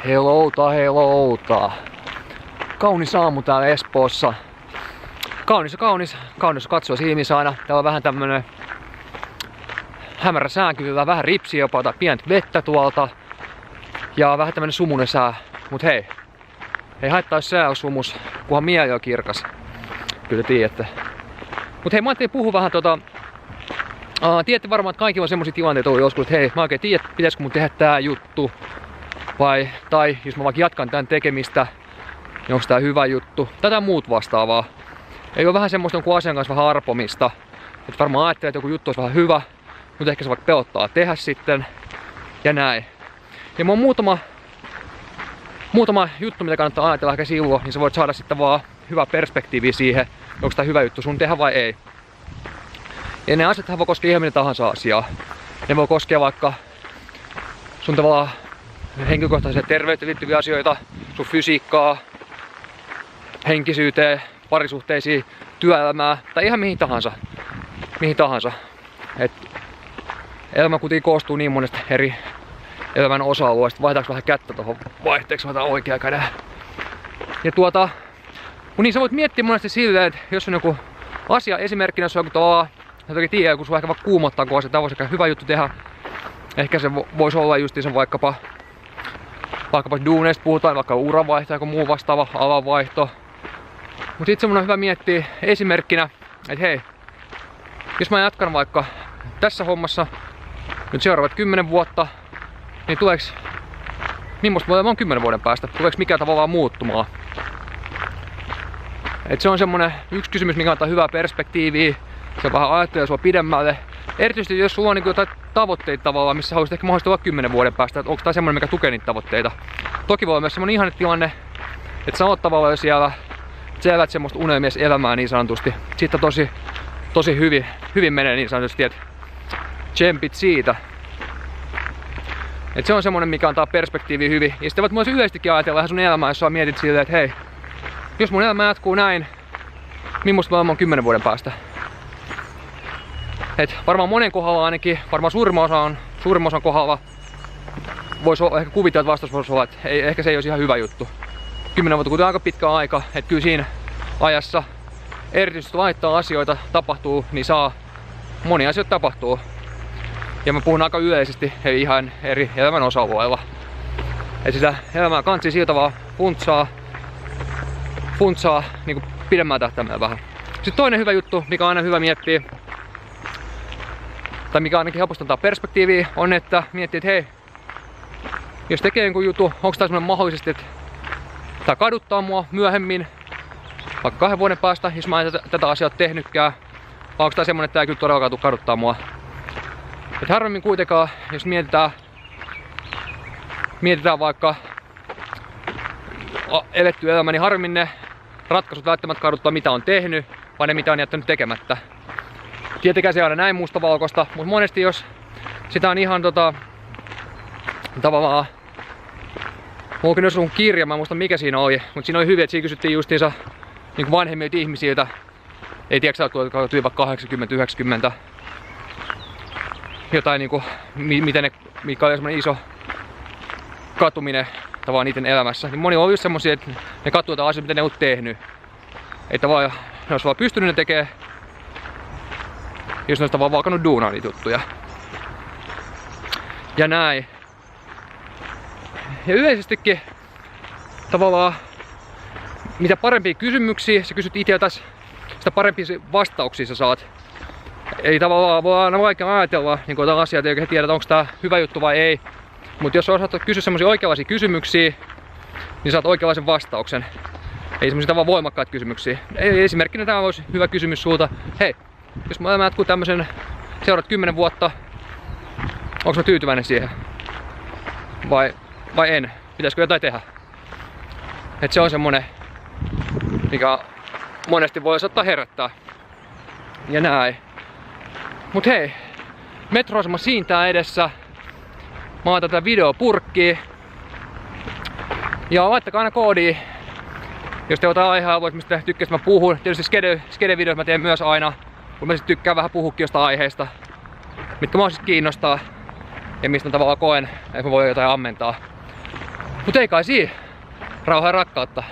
Helouta. Kaunis aamu täällä Espoossa. Kaunis katsoa silmissä aina. Täällä on vähän tämmönen hämärä säänkyvä, vähän ripsiä jopa, tai pientä vettä tuolta. Ja vähän tämmönen sumunen sää. Mut hei, ei haittaa jos sää on sumus, kunhan mieli on kirkas. Kyllä te tiedätte. Mut hei, mä ajattelin puhua vähän tiedätte varmaan, että kaikilla on semmosia tilanteita ollut joskus, että hei, mä oikein tiedän, pitäisikö mun tehdä tää juttu. Tai jos mä vaikka jatkan tän tekemistä, niin onko tää hyvä juttu. Tätä muut vastaavaa. Ei ole vähän semmoista jonkun asian kanssa vähän arpomista. Että varmaan ajattelee, että joku juttu olisi vähän hyvä, mutta ehkä se vaikka pelottaa tehdä sitten. Ja näin. Ja mulla on muutama juttu, mitä kannattaa ajatella ehkä silloin, niin sä voit saada sitten vaan hyvä perspektiivi siihen, onko tää hyvä juttu sun tehdä vai ei. Ja ne asiathan voi koskea ihan mitä tahansa asiaa. Ne voi koskea vaikka sun tavallaan henkilökohtaiseen terveyteen liittyviä asioita, sun fysiikkaa, henkisyyteen, parisuhteisiin, työelämää tai ihan mihin tahansa. Et elämä kuitenkin koostuu niin monesta eri elämän osa-alueesta. Vaihtaanko vähän kättä tuohon vaihteeksi, mä otan oikea käden. Ja niin sä voit miettiä monesti silleen, että jos on joku asia esimerkkinä, jos on joku tavallaan, sä toki tiedä, joku sua ehkä vaikka kuumottaa, kun tää voisi ehkä hyvä juttu tehdä. Ehkä se voisi olla justiinsa vaikkapa duuneista puhutaan, vaikka uravaihto, joku muu vastaava alanvaihto. Mut sit semmonen on hyvä miettiä esimerkkinä, että hei, jos mä jatkan vaikka tässä hommassa nyt seuraavat 10 vuotta, niin millaista voi olemaan 10 vuoden päästä? Tuleeko mikään tavallaan muuttumaan? Et se on semmonen yksi kysymys, mikä antaa hyvää perspektiiviä. Se vähän ajattelee sua pidemmälle. Erityisesti jos sulla on niin jotain tavoitteita tavallaan, missä haluaisit ehkä mahdollisesti olla 10 vuoden päästä, että onko tää semmonen, mikä tukee niitä tavoitteita. Toki voi olla myös semmonen ihane tilanne, että sä oot tavallaan jo siellä, sä elät semmoista unelmieselämää niin sanotusti. Sitten tosi hyvin menee niin sanotusti, että tsempit siitä. Et se on semmonen, mikä antaa perspektiiviä hyvin. Ja sitten voit myös yleisestikin ajatella ihan sun elämää, jos sä mietit silleen, että hei, jos mun elämä jatkuu näin, millaista mä oon 10 vuoden päästä. Et varmaan monen kohdalla ainakin, varmaan suurimman osan kohdalla voisi ehkä kuvitella, että vastaus voisi olla, että ehkä se ei olisi ihan hyvä juttu. 10 vuotta kuitenkin aika pitkä aika, että kyllä siinä ajassa erityisesti laittaa asioita tapahtuu, niin monia asioita tapahtuu. Ja mä puhun aika yleisesti, ei ihan eri elämän osa-alueilla. Et sitä elämää kansi siltä vaan funtsaa niin pidemmän tähtäimellä vähän. Sitten toinen hyvä juttu, mikä on aina hyvä miettiä, tai mikä ainakin helposti antaa perspektiiviä, on että miettii, että hei, jos tekee jonkun jutun, onko tää semmonen mahdollisesti, että tää kaduttaa mua myöhemmin, vaikka 2 vuoden päästä, jos mä en tätä asiaa tehnytkään, vai onko tää semmonen, että tää kyllä todellakaan kaduttaa mua. Et harvemmin kuitenkaan, jos mietitään vaikka eletty elämä, niin harvemmin ne ratkaisut välttämättä kaduttaa mitä on tehnyt, vaan ne mitä on jättänyt tekemättä. Tietenkään se ei aina näin mustavalkoista, mutta monesti jos sitä on ihan tavallaan, mulla on kyllä kirja, mä en muista mikä siinä oli, mutta siinä oli hyvin, että siinä kysyttiin justiinsa niin vanhemmilta ihmisiltä, ei tiedä, että tuli vaikka 80-90, jotain niinku, mikä oli semmonen iso katuminen tavallaan niiden elämässä. Niin moni on just semmosia, että ne katsoo jotain asioita, mitä ne on tehnyt. Että vaan, ne olisi vaan pystynyt ne tekemään, jos ne olisi vaan alkanut duunaa niitä juttuja. Ja näin. Ja yleisestikin tavallaan, mitä parempia kysymyksiä sä kysyt itseltäsi, sitä parempia vastauksia sä saat. Ei tavallaan voi aina vaikea ajatella niin jotain asiaa, eikä tiedä, onko tää hyvä juttu vai ei. Mutta jos osaat kysyä semmosia oikeanlaisia kysymyksiä, niin saat oikeanlaisen vastauksen. Ei semmosia vaan voimakkaita kysymyksiä. Esimerkkinä tämä olisi hyvä kysymys sulta. Hei, jos mä jatkuu tämmösen seuraat 10 vuotta, onko mä tyytyväinen siihen? Vai en? Pitäisikö jotain tehdä? Et se on semmonen, mikä monesti voi saattaa herättää. Ja näin. Mut hei, metroasema siintää edessä. Mä oon tätä videopurkkia. Ja laittakaa aina koodia, jos te jotain aihealueita, mistä tykkäsit mä puhun. Tietysti skede-videot mä teen myös aina. Kun mä sit tykkään vähän puhukin jostain aiheesta, mitkä mua sit kiinnostaa. Ja mistä tavallaan koen, että mä voin jotain ammentaa. Mut ei kai siinä. Rauhaa ja rakkautta.